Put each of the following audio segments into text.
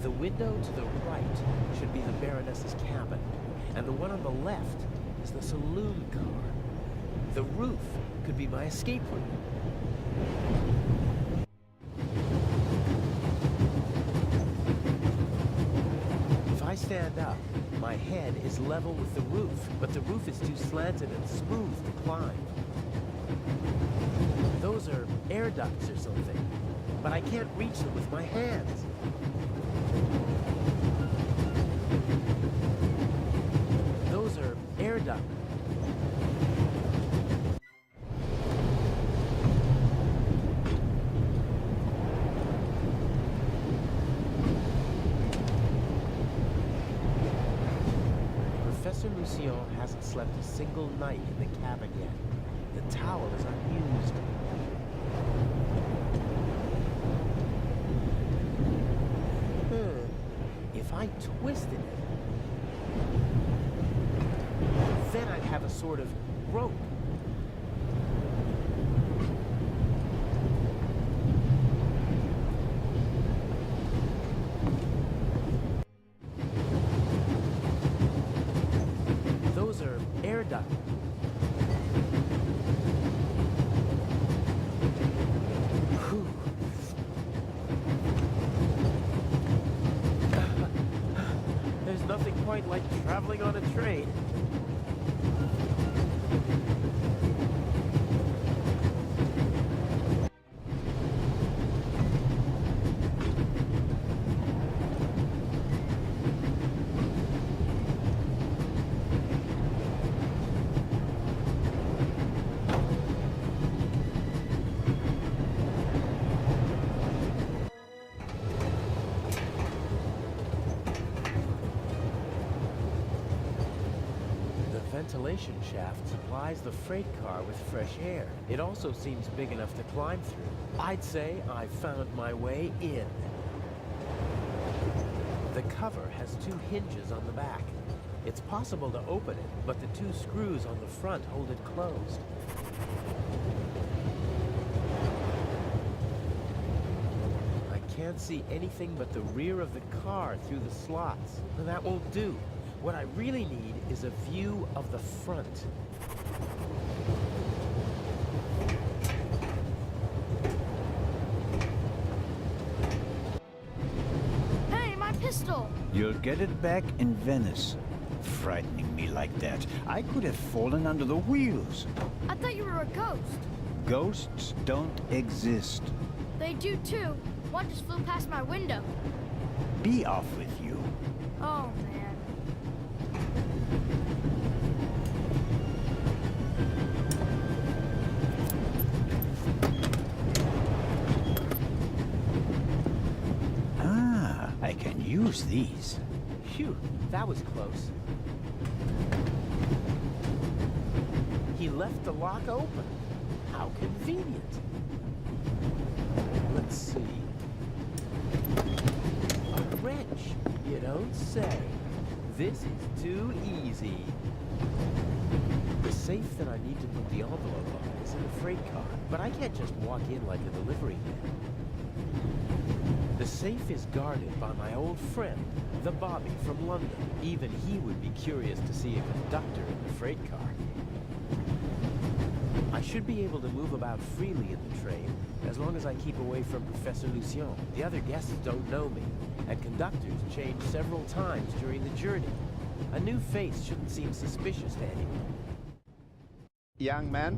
The window to the right should be the Baroness's cabin, and the one on the left is the saloon car. The roof could be my escape route. If I stand up, my head is level with the roof, but the roof is too slanted and smooth to climb. Those are air ducts or something, but I can't reach them with my hands. Those are air ducts. Professor Lucien hasn't slept a single night in the cabin yet. The towel is unused. If I twisted it, then I'd have a sort of rope. Those are air ducts. There's nothing quite like traveling on a train. Ventilation shaft supplies the freight car with fresh air. It also seems big enough to climb through. I'd say I've found my way in. The cover has 2 hinges on the back. It's possible to open it, but the 2 screws on the front hold it closed. I can't see anything but the rear of the car through the slots. That won't do. What I really need is a view of the front. Hey, my pistol! You'll get it back in Venice. Frightening me like that. I could have fallen under the wheels. I thought you were a ghost. Ghosts don't exist. They do too. One just flew past my window. Be off with you. Oh, man. I can use these. Phew, that was close. He left the lock open. How convenient. Let's see. A wrench, you don't say. This is too easy. The safe that I need to put the envelope on is in the freight car, but I can't just walk in like a delivery man. The safe is guarded by my old friend, the Bobby from London. Even he would be curious to see a conductor in the freight car. I should be able to move about freely in the train, as long as I keep away from Professor Lucien. The other guests don't know me, and conductors change several times during the journey. A new face shouldn't seem suspicious to anyone. Young man,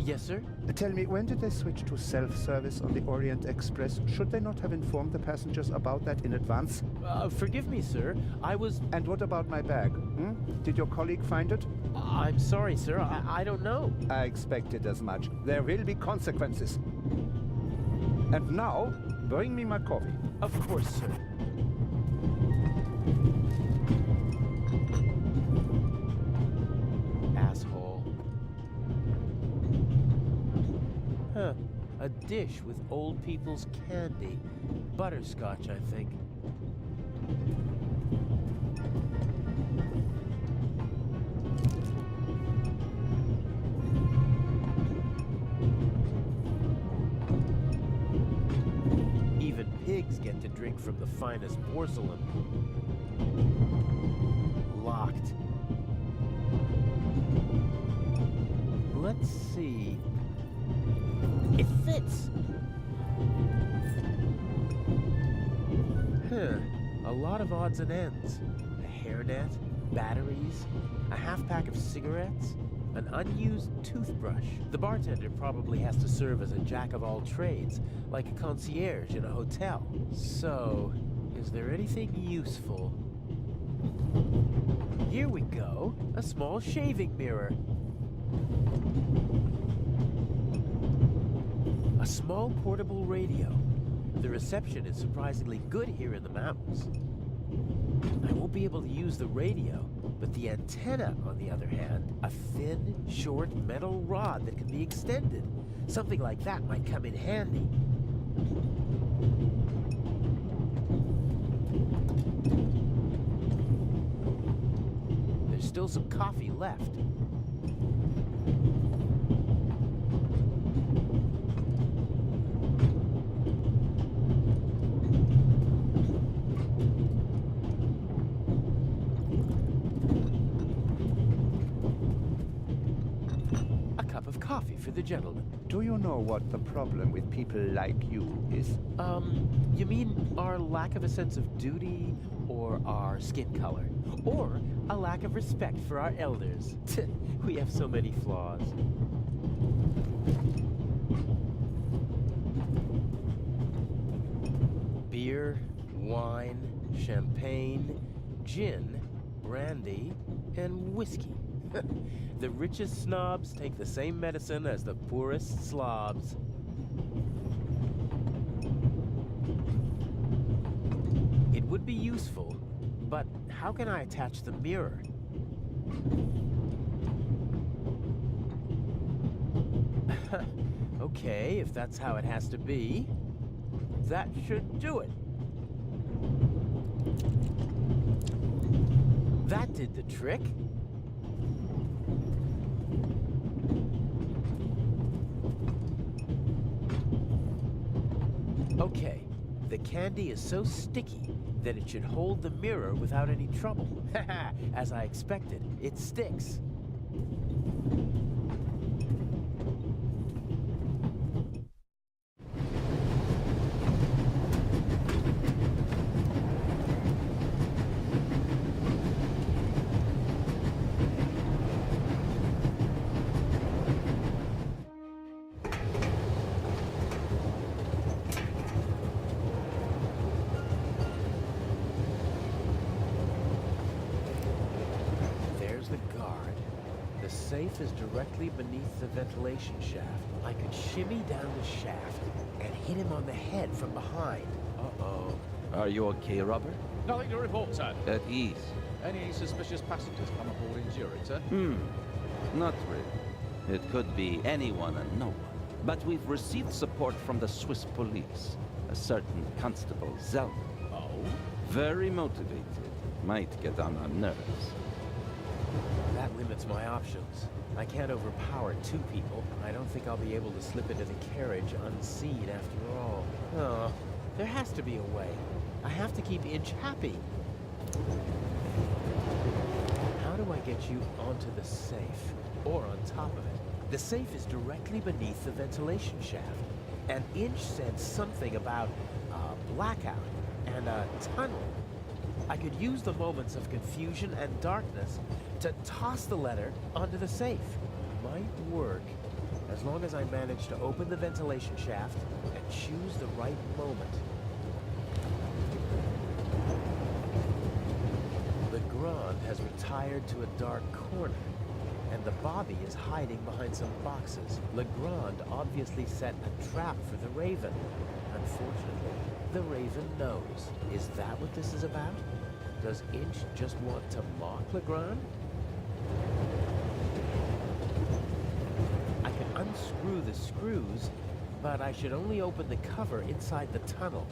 Yes, sir? tell me, when did they switch to self-service on the Orient Express? Should they not have informed the passengers about that in advance? Forgive me, sir. I was... And what about my bag? Did your colleague find it? I'm sorry, sir. I don't know. I expected as much. There will be consequences. And now, bring me my coffee. Of course, sir. Asshole. Huh. A dish with old people's candy. Butterscotch, I think. pigs get to drink from the finest porcelain. Locked. Let's see. It fits! Huh. A lot of odds and ends. A hairnet, batteries, a half-pack of cigarettes, an unused toothbrush. The bartender probably has to serve as a jack-of-all-trades, like a concierge in a hotel. So, is there anything useful? Here we go. A small shaving mirror. A small portable radio. The reception is surprisingly good here in the mountains. I won't be able to use the radio, but the antenna, on the other hand, a thin, short metal rod that can be extended. Something like that might come in handy. There's still some coffee left. Coffee for the gentleman. Do you know what the problem with people like you is? You mean our lack of a sense of duty, or our skin color, or a lack of respect for our elders? We have so many flaws. Beer, wine, champagne, gin, brandy, and whiskey. The richest snobs take the same medicine as the poorest slobs. It would be useful, but how can I attach the mirror? Okay, if that's how it has to be, that should do it. That did the trick. Okay, the candy is so sticky that it should hold the mirror without any trouble. Haha, as I expected, it sticks. The safe is directly beneath the ventilation shaft. I could shimmy down the shaft and hit him on the head from behind. Uh-oh. Are you okay, Robert? Nothing to report, sir. At ease? Any suspicious passengers come aboard in Zurich, sir? Not really. It could be anyone and no one. But we've received support from the Swiss police. A certain Constable Zellner. Oh? Very motivated. Might get on our nerves. That limits my options. I can't overpower two people. I don't think I'll be able to slip into the carriage unseen after all. Oh, there has to be a way. I have to keep Inch happy. How do I get you onto the safe? Or on top of it? The safe is directly beneath the ventilation shaft. And Inch said something about a blackout and a tunnel. I could use the moments of confusion and darkness to toss the letter onto the safe. Might work, as long as I manage to open the ventilation shaft and choose the right moment. Legrand has retired to a dark corner, and the Bobby is hiding behind some boxes. Legrand obviously set a trap for the Raven. Unfortunately, the Raven knows. Is that what this is about? Does Inch just want to mock Legrand? I can unscrew the screws, but I should only open the cover inside the tunnel.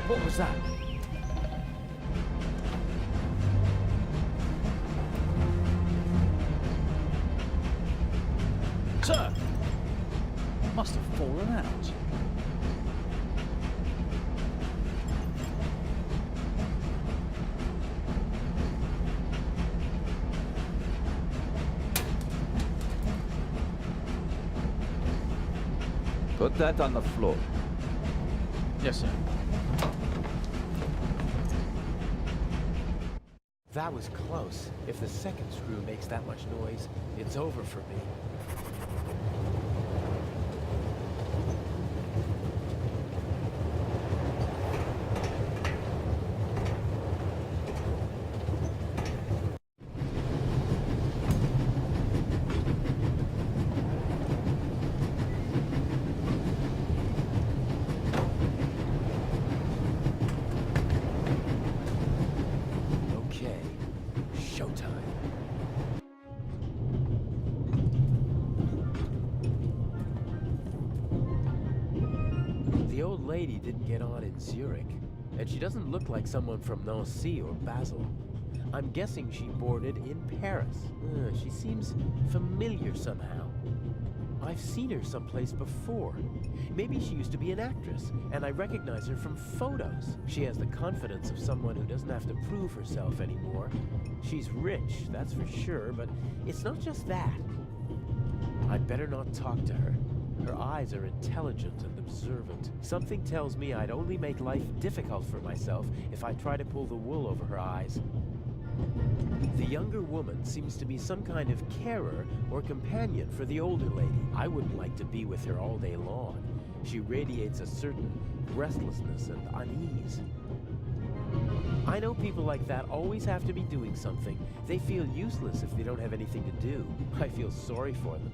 What was that? Sir! Must have fallen out. Put that on the floor. Yes, sir. That was close. If the second screw makes that much noise, it's over for me. Okay, showtime. The old lady didn't get on in Zurich, and she doesn't look like someone from Nancy or Basel. I'm guessing she boarded in Paris. She seems familiar somehow. I've seen her someplace before. Maybe she used to be an actress, and I recognize her from photos. She has the confidence of someone who doesn't have to prove herself anymore. She's rich, that's for sure, but it's not just that. I'd better not talk to her. Her eyes are intelligent and observant. Something tells me I'd only make life difficult for myself if I try to pull the wool over her eyes. The younger woman seems to be some kind of carer or companion for the older lady. I wouldn't like to be with her all day long. She radiates a certain restlessness and unease. I know people like that always have to be doing something. They feel useless if they don't have anything to do. I feel sorry for them.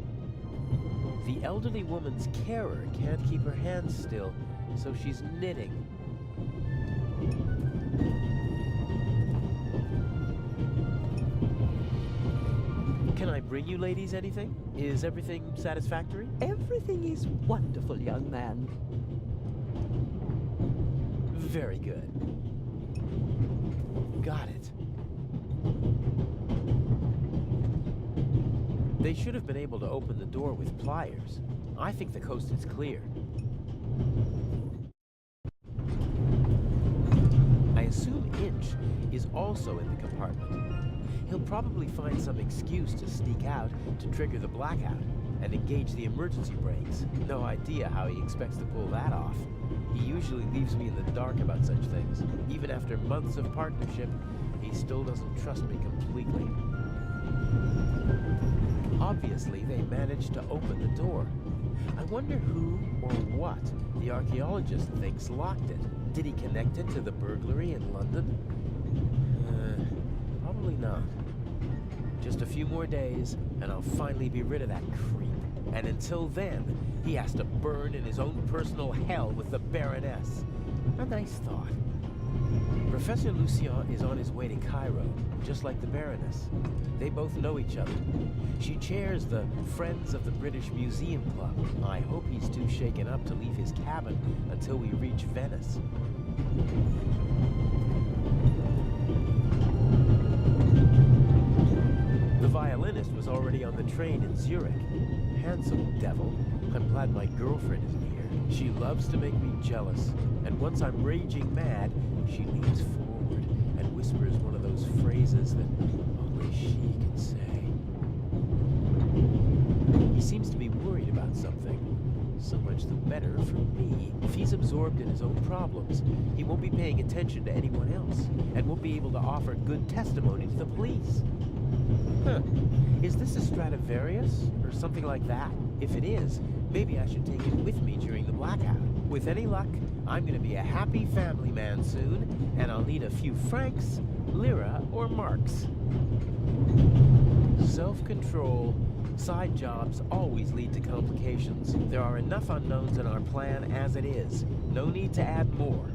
The elderly woman's carer can't keep her hands still, so she's knitting. Can I bring you ladies anything? Is everything satisfactory? Everything is wonderful, young man. Very good. Got it. They should have been able to open the door with pliers. I think the coast is clear. I assume Inch is also in the compartment. He'll probably find some excuse to sneak out to trigger the blackout and engage the emergency brakes. No idea how he expects to pull that off. He usually leaves me in the dark about such things. Even after months of partnership, he still doesn't trust me completely. Obviously, they managed to open the door. I wonder who or what the archaeologist thinks locked it. Did he connect it to the burglary in London? Probably not. Just a few more days, and I'll finally be rid of that creep. And until then, he has to burn in his own personal hell with the Baroness. A nice thought. Professor Lucien is on his way to Cairo, just like the Baroness. They both know each other. She chairs the Friends of the British Museum Club. I hope he's too shaken up to leave his cabin until we reach Venice. The violinist was already on the train in Zurich. Handsome devil. I'm glad my girlfriend isn't here. She loves to make me jealous, and once I'm raging mad, she leans forward and whispers one of those phrases that only she can say. He seems to be worried about something. So much the better for me. If he's absorbed in his own problems, he won't be paying attention to anyone else, and won't be able to offer good testimony to the police. Huh. Is this a Stradivarius, or something like that? If it is, maybe I should take it with me during the blackout. With any luck, I'm gonna be a happy family man soon, and I'll need a few francs, lira, or marks. Self-control. Side jobs always lead to complications. There are enough unknowns in our plan as it is. No need to add more.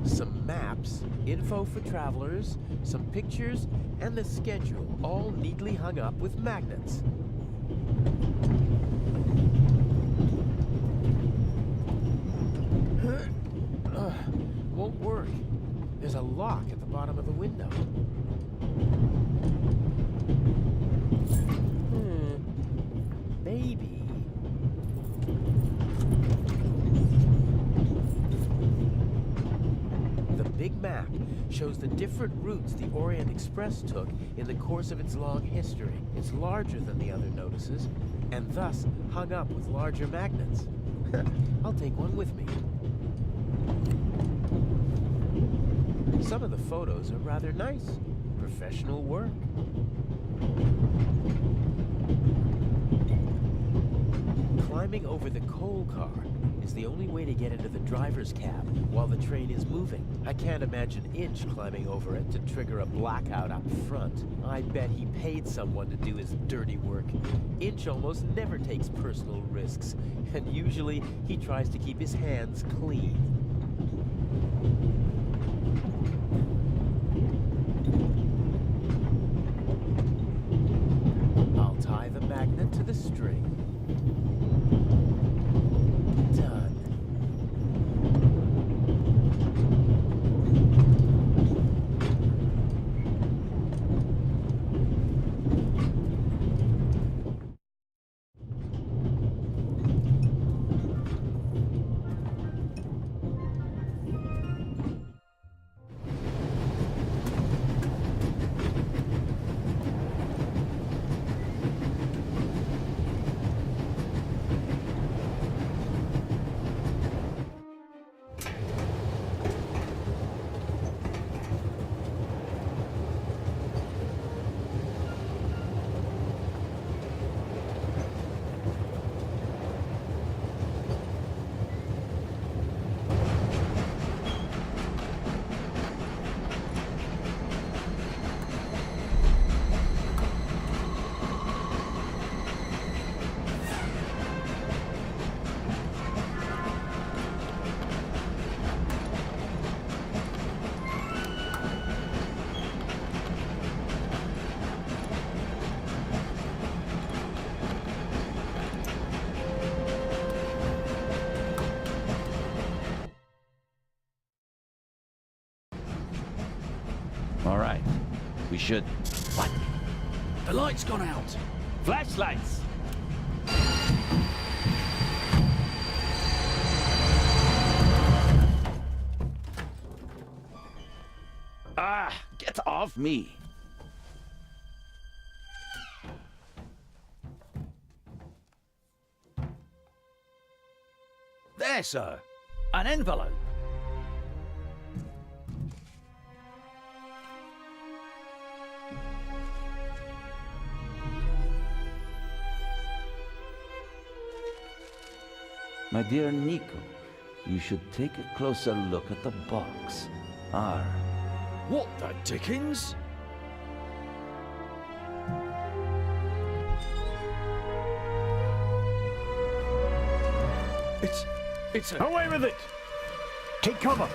Some map maps, info for travelers, some pictures, and the schedule, all neatly hung up with magnets. Won't work. There's a lock at the bottom of the window. Maybe. The big map shows the different routes the Orient Express took in the course of its long history. It's larger than the other notices, and thus hung up with larger magnets. I'll take one with me. Some of the photos are rather nice. Professional work. Climbing over the coal car is the only way to get into the driver's cab while the train is moving. I can't imagine Inch climbing over it to trigger a blackout up front. I bet he paid someone to do his dirty work. Inch almost never takes personal risks, and usually he tries to keep his hands clean. I'll tie the magnet to the string. Done. All right. We should... What? The light's gone out. Flashlights! Ah! Get off me! There, sir. An envelope. My dear Nico, you should take a closer look at the box. R. What the dickens? It's a... Away with it! Take cover!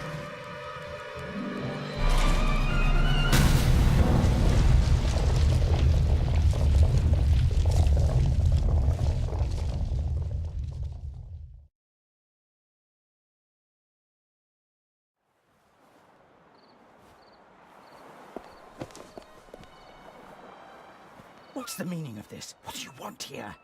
What's the meaning of this? What do you want here?